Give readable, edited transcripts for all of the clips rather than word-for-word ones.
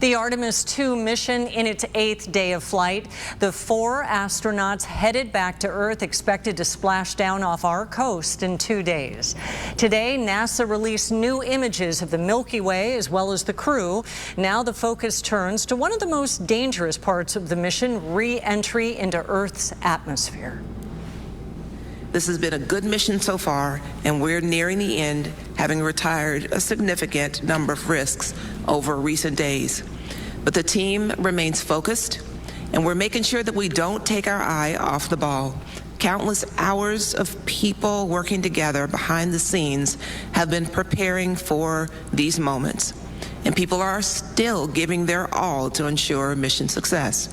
The Artemis II mission in its 8th day of flight. The 4 astronauts headed back to Earth, expected to splash down off our coast in 2 days. Today, NASA released new images of the Milky Way as well as the crew. Now the focus turns to one of the most dangerous parts of the mission, re-entry into Earth's atmosphere. This has been a good mission so far, and we're nearing the end, having retired a significant number of risks over recent days. But the team remains focused, and we're making sure that we don't take our eye off the ball. Countless hours of people working together behind the scenes have been preparing for these moments, and people are still giving their all to ensure mission success.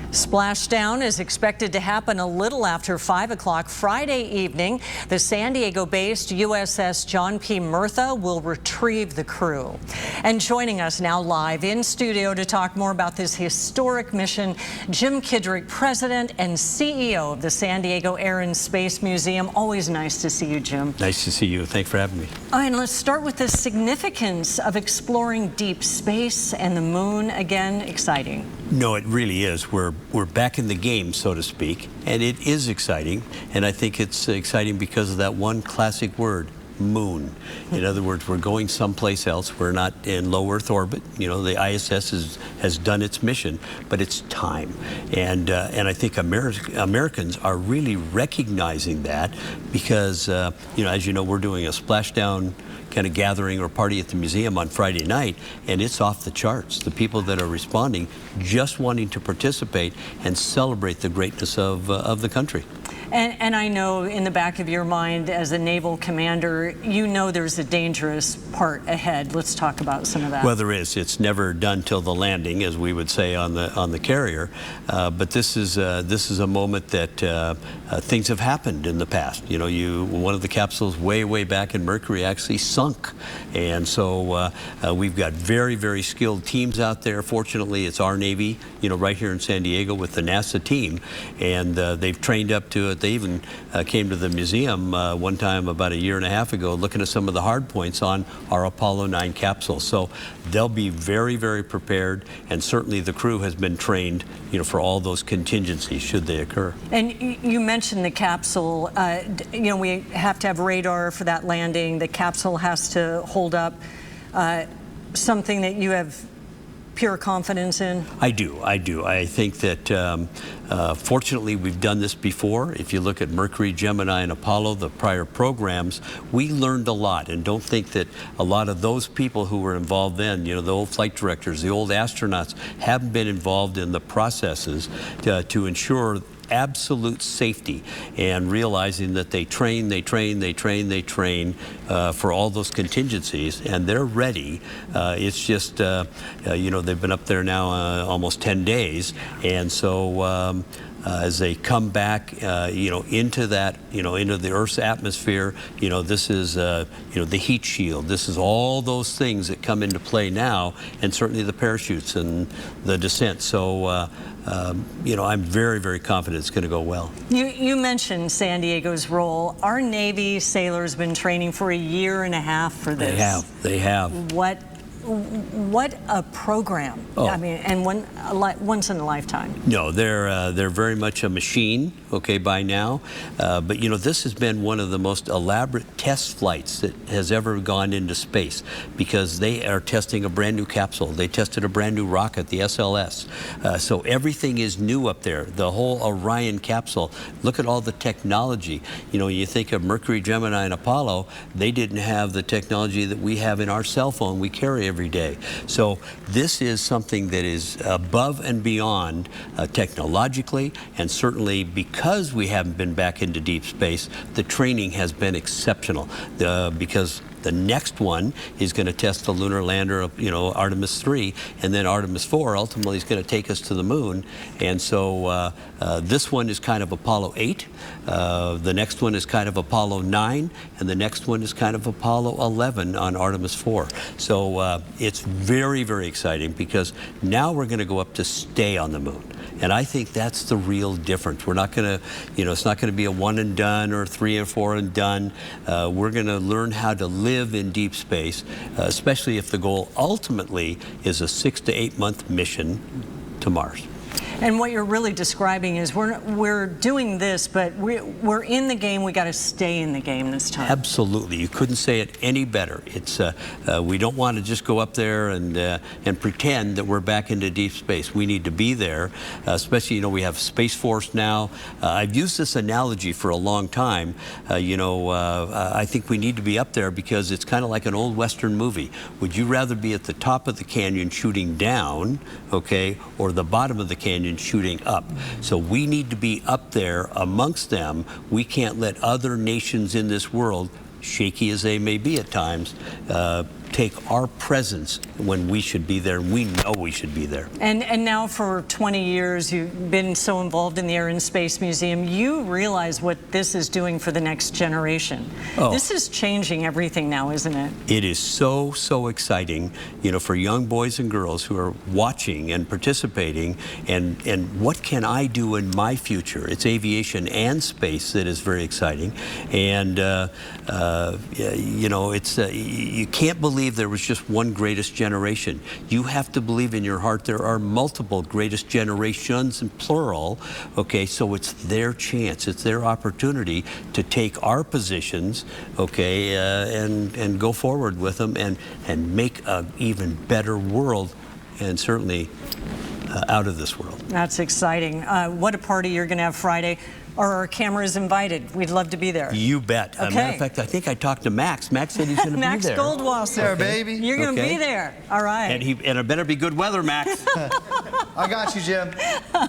Splashdown is expected to happen a little after 5 o'clock Friday evening. The San Diego-based USS John P. Murtha will retrieve the crew. And joining us now live in studio to talk more about this historic mission, Jim Kidrick, President and CEO of the San Diego Air and Space Museum. Always nice to see you, Jim. Nice to see you. Thanks for having me. And let's start with the significance of exploring deep space and the moon again. Exciting. No, it really is. We're back in the game, so to speak, and it is exciting. And I think it's exciting because of that one classic word, moon. In other words, we're going someplace else. We're not in low Earth orbit. You know, the ISS has done its mission, but it's time. And I think Americans are really recognizing that because, you know, as you know, we're doing a splashdown kind of gathering or party at the museum on Friday night, and it's off the charts. The people that are responding, just wanting to participate and celebrate the greatness of the country. And I know in the back of your mind as a naval commander, you know there's a dangerous part ahead. Let's talk about some of that. Well, there is. It's never done till the landing, as we would say on the carrier. But this is a moment that things have happened in the past. You know, one of the capsules way back in Mercury actually sunk, and so we've got very skilled teams out there. Fortunately, it's our Navy, you know, right here in San Diego with the NASA team, and they've trained up to it. They even came to the museum one time about 1.5 years ago looking at some of the hard points on our Apollo 9 capsule. So they'll be very prepared, and certainly the crew has been trained, you know, for all those contingencies should they occur. And you mentioned the capsule. You know, we have to have radar for that landing. The capsule has to hold up. Something that you have pure confidence in? I do. I think that fortunately we've done this before. If you look at Mercury, Gemini, and Apollo, the prior programs, we learned a lot. And don't think that a lot of those people who were involved then, you know, the old flight directors, the old astronauts, haven't been involved in the processes to ensure absolute safety, and realizing that they train for all those contingencies, and they're ready. It's just, you know, they've been up there now almost 10 days, and so as they come back, you know, into that, you know, into the Earth's atmosphere, you know, this is, you know, the heat shield. This is all those things that come into play now, and certainly the parachutes and the descent. So, you know, I'm very confident it's going to go well. You mentioned San Diego's role. Our Navy sailors been training for 1.5 years for this. They have. What a program! Oh. I mean, and once in a lifetime. No, they're very much a machine, okay, by now. But you know, this has been one of the most elaborate test flights that has ever gone into space, because they are testing a brand new capsule. They tested a brand new rocket, the SLS. So everything is new up there. The whole Orion capsule. Look at all the technology. You know, you think of Mercury, Gemini, and Apollo. They didn't have the technology that we have in our cell phone we carry every day. So this is something that is above and beyond technologically, and certainly because we haven't been back into deep space, the training has been exceptional. Because the next one is going to test the lunar lander, you know, Artemis III, and then Artemis IV ultimately is going to take us to the moon. And so this one is kind of Apollo 8, the next one is kind of Apollo 9, and the next one is kind of Apollo 11 on Artemis IV. So it's very exciting, because now we're going to go up to stay on the moon. And I think that's the real difference. We're not going to, you know, it's not going to be a one and done or 3 or 4 and done. We're going to learn how to live live in deep space, especially if the goal ultimately is a 6 to 8 month mission to Mars. And what you're really describing is we're doing this, but we're in the game. We got to stay in the game this time. Absolutely, you couldn't say it any better. It's we don't want to just go up there and pretend that we're back into deep space. We need to be there, especially, you know, we have Space Force now. I've used this analogy for a long time. I think we need to be up there because it's kind of like an old Western movie. Would you rather be at the top of the canyon shooting down, okay, or the bottom of the canyon shooting up? So we need to be up there amongst them. We can't let other nations in this world, shaky as they may be at times, take our presence when we should be there, and we know we should be there. And now for 20 years, you've been so involved in the Air and Space Museum, you realize what this is doing for the next generation. Oh. This is changing everything now, isn't it? It is so, so exciting, you know, for young boys and girls who are watching and participating, and what can I do in my future? It's aviation and space that is very exciting, and you know, it's you can't believe there was just one greatest generation. You have to believe in your heart there are multiple greatest generations, in plural, okay? So it's their chance, it's their opportunity to take our positions, okay, and go forward with them and make an even better world, and certainly out of this world. That's exciting. What a party you're going to have Friday. Are our cameras invited? We'd love to be there. You bet. Okay. Matter of fact, I think I talked to Max. Max said he's going to be there. Max Goldwasser. There, baby. You're going to be there. All right. And it better be good weather, Max. I got you, Jim.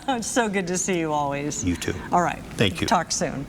It's so good to see you always. You too. All right. Thank you. Talk soon.